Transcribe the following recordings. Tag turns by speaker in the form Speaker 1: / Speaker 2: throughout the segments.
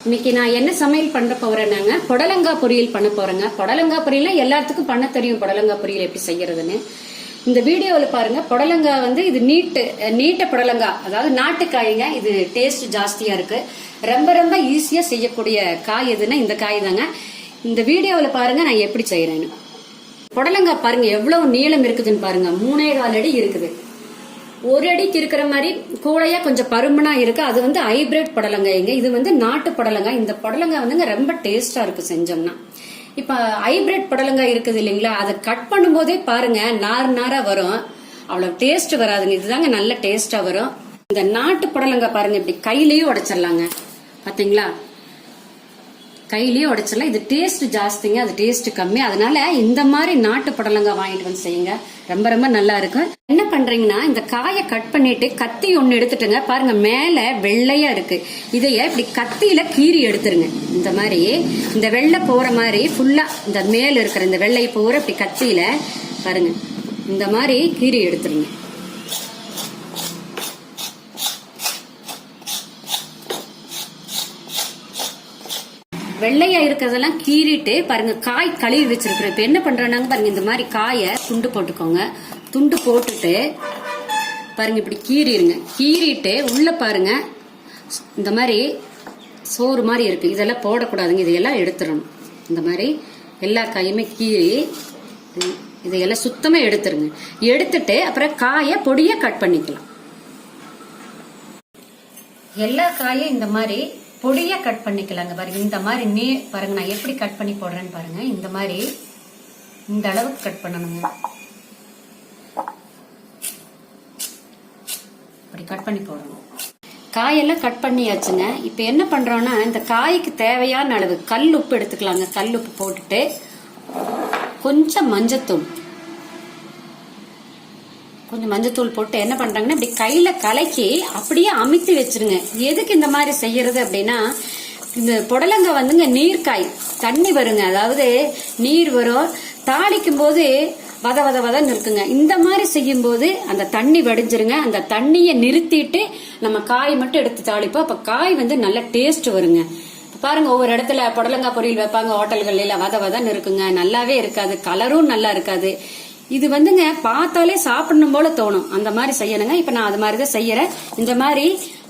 Speaker 1: இன்னைக்கு நான் என்ன சமையல் பண்ண போறேன்னாங்க புடலங்காய் பொரியல் பண்ண போறேங்க. புடலங்காய் பொரியல் எல்லாத்துக்கும் பண்ண தெரியும். புடலங்காய் பொரியல் எப்படி செய்யறதுன்னு இந்த வீடியோவில் பாருங்க. புடலங்காய் வந்து இது நீட்ட புடலங்காய், அதாவது நாட்டுக்காய்ங்க. இது டேஸ்ட் ஜாஸ்தியா இருக்கு. ரொம்ப ரொம்ப ஈஸியா செய்யக்கூடிய காய் எதுன்னா இந்த காய் தாங்க. இந்த வீடியோவில் பாருங்க நான் எப்படி செய்யறேன்னு. புடலங்காய் பாருங்க எவ்வளவு நீளம் இருக்குதுன்னு பாருங்க. 3.25 அடி இருக்குது. ஒரு அடிக்கு இருக்கிற மாதிரி கூடையா கொஞ்சம் பருமனா இருக்கு. அது வந்து ஹைபிரிட் புடலங்காய்ங்க. இது வந்து நாட்டு புடலங்காய். இந்த புடலங்காய் வந்துங்க ரொம்ப டேஸ்டா இருக்கு செஞ்சோம்னா. இப்ப ஹைபிரிட் புடலங்காய் இருக்குது இல்லைங்களா, அதை கட் பண்ணும் போதே பாருங்க நார் நாரா வரும். அவ்வளவு டேஸ்ட் வராதுங்க. இதுதாங்க நல்ல டேஸ்டா வரும். இந்த நாட்டு புடலங்காய் பாருங்க இப்படி கையிலயும் உடைச்சிடலாங்க. பாத்தீங்களா, கையிலேயே உடைச்சிடலாம். இது டேஸ்ட் ஜாஸ்திங்க, அது டேஸ்ட் கம்மி. அதனால இந்த மாதிரி நாட்டு புடலங்காய் வாங்கிட்டு வந்து செய்யுங்க. ரொம்ப ரொம்ப நல்லா இருக்கும். என்ன பண்றீங்கன்னா, இந்த காயை கட் பண்ணிட்டு கத்தி ஒண்ணு எடுத்துட்டுங்க. பாருங்க மேல வெள்ளையா இருக்கு. இதைய இப்படி கத்தியில கீறி எடுத்துருங்க. இந்த மாதிரி இந்த வெள்ளை போற மாதிரி ஃபுல்லா இந்த மேல இருக்கிற இந்த வெள்ளை போற இப்படி கத்தியில பாருங்க இந்த மாதிரி கீறி எடுத்துருங்க. வெள்ளையா இருக்கிறதெல்லாம் கீறிட்டு பாருங்க காய் கழுவி வச்சிருக்கிறேன். இப்ப என்ன பண்றேன்னாங்க பாருங்க, இந்த மாதிரி காயை துண்டு போட்டுக்கோங்க. துண்டு போட்டுட்டு பாருங்க இப்படி கீறிடுங்க. கீறிட்டு உள்ள பாருங்க இந்த மாதிரி சோறு மாதிரி இருக்கு. இதெல்லாம் போடக்கூடாதுங்க. இதையெல்லாம் எடுத்துடணும். இந்த மாதிரி எல்லா காயுமே கீறி இதையெல்லாம் சுத்தமா எடுத்துருங்க. எடுத்துட்டு அப்புறம் காயை பொடியா கட் பண்ணிக்கலாம். எல்லா காயும் இந்த மாதிரி பொடியா கட் பண்ணிக்கலாங்க. பாருங்க இந்த மாதிரி பாருங்க நான் எப்படி கட் பண்ணி போடுறேன்னு பாருங்க. இந்த மாதிரி இந்த அளவுக்கு கட் பண்ணணுங்க. அப்படி கட் பண்ணி போடணும். காயெல்லாம் கட் பண்ணியாச்சுங்க. இப்ப என்ன பண்றோம்னா, இந்த காய்க்கு தேவையான அளவு கல் உப்பு எடுத்துக்கலாங்க. கல் உப்பு போட்டுட்டு கொஞ்சம் மஞ்சத்தூள் போட்டு என்ன பண்றாங்கன்னா, இப்படி கையில கலக்கி அப்படியே அமுத்தி வச்சிருங்க. எதுக்கு இந்த மாதிரி செய்யறது அப்படின்னா, இந்த புடலங்காய் வந்துங்க நீர்க்காய், தண்ணி வருங்க. அதாவது நீர் வரும். தாளிக்கும் போது வதன்னு இருக்குங்க. இந்த மாதிரி செய்யும் போது அந்த தண்ணி வடிஞ்சிருங்க. அந்த தண்ணியை நிறுத்திட்டு நம்ம காய் மட்டும் எடுத்து தாளிப்போம். அப்ப காய் வந்து நல்ல டேஸ்ட் வருங்க. பாருங்க ஒவ்வொரு இடத்துல புடலங்காய் பொரியல் வைப்பாங்க ஹோட்டல்கள்ல, வதன்னு இருக்குங்க. நல்லாவே இருக்காது, கலரும் நல்லா இருக்காது. இது வந்துங்க பார்த்தாலே சாப்பிடணும் போல தோணும். அந்த மாதிரி செய்யணுங்க. இப்ப நான் அது மாதிரிதான் செய்யறேன். இந்த மாதிரி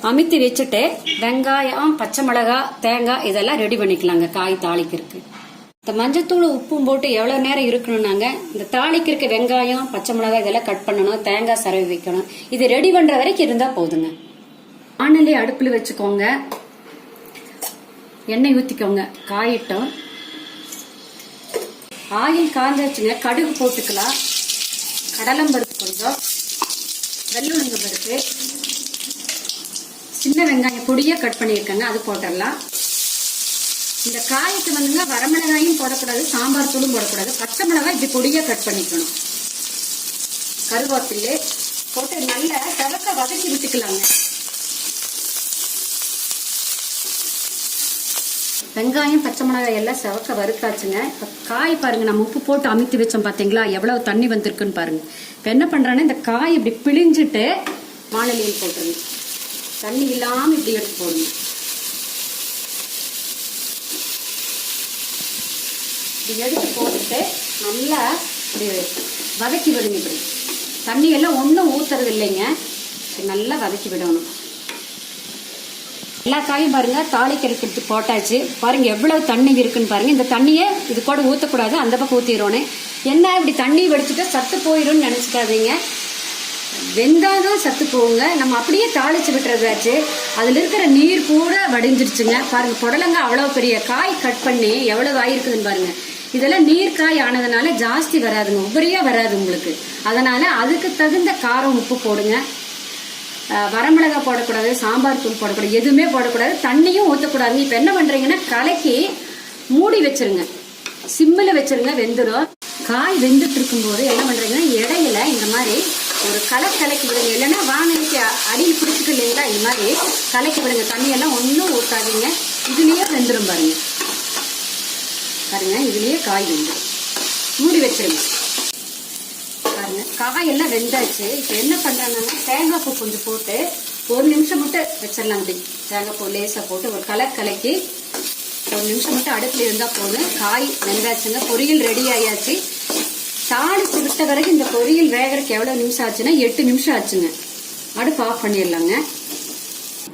Speaker 1: அமுத்தி வச்சுட்டு வெங்காயம், பச்சை மிளகாய், தேங்காய் இதெல்லாம் ரெடி பண்ணிக்கலாங்க காய் தாளிக்கிறதுக்கு. இந்த மஞ்சத்தூள் உப்பும் போட்டு எவ்வளவு நேரம் இருக்கணும்னாங்க, இந்த தாளிக்கிறதுக்கு வெங்காயம், பச்சை மிளகாய் இதெல்லாம் கட் பண்ணணும், தேங்காய் சரவி வைக்கணும். இது ரெடி பண்ற வரைக்கும் இருந்தா போதுங்க. வாணலி அடுப்புல வச்சுக்கோங்க. எண்ணெய் ஊத்திக்கோங்க. காயிட்டும் ஆயில் காஞ்சாச்சுங்க. கடுகு போட்டுக்கலாம். கடலம்பருப்பு கொஞ்சம், வெள்ளுளுங்க பருப்பு, சின்ன வெங்காயம் பொடியா கட் பண்ணியிருக்காங்க, அது போட்டுடலாம். இந்த காய்க்கு வந்துங்க வரமிளகாயும் போடக்கூடாது, சாம்பார் தூளும் போடக்கூடாது. பச்சை மிளகாய் இப்படி பொடியா கட் பண்ணிக்கணும். கருவேப்பிலை போட்டு நல்லா செவக்க வதக்கி விட்டுக்கலாங்க. வெங்காயம், பச்சை மிளகாய் எல்லாம் செவக்க வறுத்தாச்சுங்க. இப்ப காய் பாருங்க, நம்ம உப்பு போட்டு அமுத்தி வச்சோம் பாத்தீங்களா, எவ்வளவு தண்ணி வந்திருக்குன்னு பாருங்க. இப்ப என்ன பண்றேன்னா, இந்த காய் இப்படி பிழிஞ்சிட்டு வாணலியில் போட்டுருங்க. தண்ணி இல்லாம இப்படி எடுத்து போடுங்க. இப்படி எடுத்து போட்டுட்டு நல்லா இப்படி வதக்கி விடுங்க. இப்படி தண்ணி எல்லாம் ஒன்றும் ஊத்துறது இல்லைங்க. நல்லா வதக்கி விடணும். எல்லா காயும் பாருங்க தாளிக்கிறதுக்கு போட்டாச்சு. பாருங்க எவ்வளவு தண்ணி இருக்குன்னு பாருங்க. இந்த தண்ணியை இது கூட ஊத்தக்கூடாது, அந்த பக்கம் ஊத்திடணும். என்ன இப்படி தண்ணி வடிச்சுட்டா சத்து போயிடும் நினைச்சுக்காதீங்க. வெந்தாதான் சத்து போகுங்க. நம்ம அப்படியே தாளிச்சு விட்டுறதாச்சு. அதுல இருக்கிற நீர் கூட வடிஞ்சிருச்சுங்க. பாருங்க புடலங்காய் அவ்வளவு பெரிய காய் கட் பண்ணி எவ்வளவு ஆயிருக்குதுன்னு பாருங்க. இதெல்லாம் நீர்க்காய் ஆனதுனால ஜாஸ்தி வராதுங்க, உபரியா வராது உங்களுக்கு. அதனால அதுக்கு தகுந்த காரம் உப்பு போடுங்க. வரமிளகாய் போடக்கூடாது, சாம்பார் தூள் போடக்கூடாது, எதுவுமே போடக்கூடாது. தண்ணியும் ஊற்றக்கூடாது. இப்ப என்ன பண்றீங்கன்னா, கலக்கி மூடி வச்சிருங்க. சிம்மில் வச்சிருங்க, வெந்துடும். காய் வெந்துட்டு இருக்கும் போது என்ன பண்றீங்கன்னா, இடையில இந்த மாதிரி ஒரு கலக்கி விடுங்க. இல்லைன்னா வானலிக்கு அடியில் பிடிச்சிட்டு இல்லைங்களா, இந்த மாதிரி கலக்கி விடுங்க. தண்ணியெல்லாம் ஒன்றும் ஊற்றாதீங்க. இதுலயே வெந்துடும் பாருங்க. இதுலயே காய் வெந்துடும். மூடி வச்சிருங்க. பாருங்க காயெல்லாம் வெந்தாச்சு. இப்ப என்ன பண்றாங்கன்னா, தேங்காய் பூ கொஞ்சம் போட்டு ஒரு நிமிஷம் மட்டும் வச்சிடலாம். அப்படி தேங்காய் பூ லேசா போட்டு ஒரு கலக்கி ஒரு நிமிஷம் மட்டும் அடுப்புல இருந்தா போதும். காய் வெந்தாச்சுங்க, பொரியல் ரெடி ஆயாச்சு. தாளிச்சு விட்ட வரைக்கும் இந்த பொரியல் வேகறதுக்கு எவ்வளவு நிமிஷம் ஆச்சுன்னா 8 நிமிஷம் ஆச்சுங்க. அடுப்பு ஆஃப் பண்ணிடலாங்க.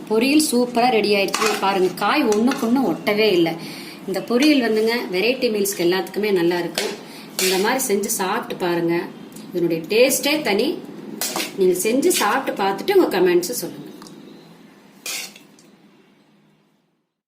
Speaker 1: பொரியல் சூப்பரா ரெடி ஆயிடுச்சு பாருங்க. காய் ஒண்ணுக்கு ஒண்ணு ஒட்டவே இல்லை. இந்த பொரியல் வந்துங்க வெரைட்டி மீல்ஸ்க்கு எல்லாத்துக்குமே நல்லா இருக்கும். இந்த மாதிரி செஞ்சு சாப்பிட்டு பாருங்க, இதனுடைய டேஸ்டே தனி. நீங்க செஞ்சு சாப்பிட்டு பார்த்துட்டு உங்க கமெண்ட்ஸ் சொல்லுங்க.